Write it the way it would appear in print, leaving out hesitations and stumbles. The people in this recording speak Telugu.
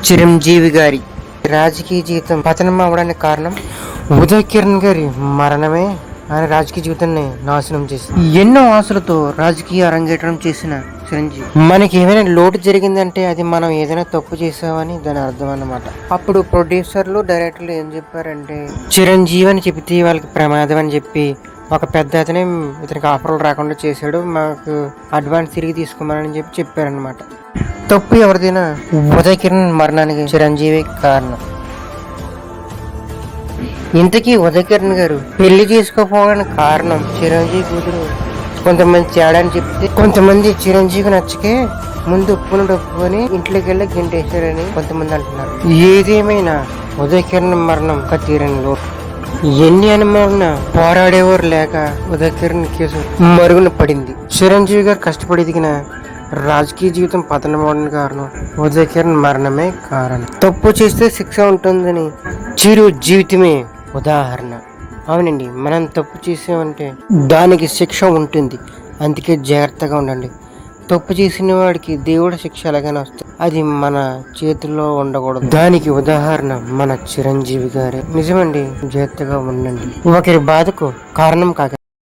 చిరంజీవి గారి రాజకీయ జీవితం పతనం అవడానికి కారణం ఉదయ్ కిరణ్ గారి మరణమే ఆయన రాజకీయ జీవితాన్ని నాశనం చేసింది. ఎన్నో ఆశలతో రాజకీయ అరంగేట్రం చేసిన చిరంజీవి మనకి ఏమైనా లోటు జరిగిందంటే అది మనం ఏదైనా తప్పు చేసామని దాని అర్థం అన్నమాట. అప్పుడు ప్రొడ్యూసర్లు డైరెక్టర్లు ఏం చెప్పారంటే చిరంజీవి అని చెబితే వాళ్ళకి ప్రమాదం అని చెప్పి ఒక పెద్ద అతనే ఇతనికి ఆఫర్లు రాకుండా చేశాడు, మాకు అడ్వాన్స్ తిరిగి తీసుకోమని చెప్పి చెప్పారనమాట. తప్పు ఎవరిదైనా ఉదయ్ కిరణ్ మరణానికి చిరంజీవి కారణం. ఇంతకీ ఉదయ్ కిరణ్ గారు పెళ్లి చేసుకోపోవడానికి కారణం చిరంజీవి కూతురు కొంతమంది తేడాని చెప్తే కొంతమంది చిరంజీవి నచ్చకే ముందు ఒప్పుకొని ఇంట్లోకి వెళ్ళి గింటేశారని కొంతమంది అంటున్నారు. ఏదేమైనా ఉదయ్ కిరణ్ మరణం ఒక తీరని లోటు. ఎన్ని అనుమాన పోరాడేవారు లేక ఉదయ్ కిరణ్ కేసు మరుగున పడింది. చిరంజీవి గారు కష్టపడి దిగిన రాజకీయ జీవితం పతనం అవడానికి కారణం ఉదయ్ కిరణ్ మరణమే కారణం. తప్పు చేస్తే శిక్ష ఉంటుందని చిరు జీవితమే ఉదాహరణ. అవునండి, మనం తప్పు చేసామంటే దానికి శిక్ష ఉంటుంది, అందుకే జాగ్రత్తగా ఉండండి. తప్పు చేసిన వాడికి దేవుడి శిక్ష ఎలాగైనా వస్తుంది, అది మన చేతుల్లో ఉండకూడదు. దానికి ఉదాహరణ మన చిరంజీవి గారే. నిజమండి, జాగ్రత్తగా ఉండండి. ఒకరి బాధకు కారణం కాక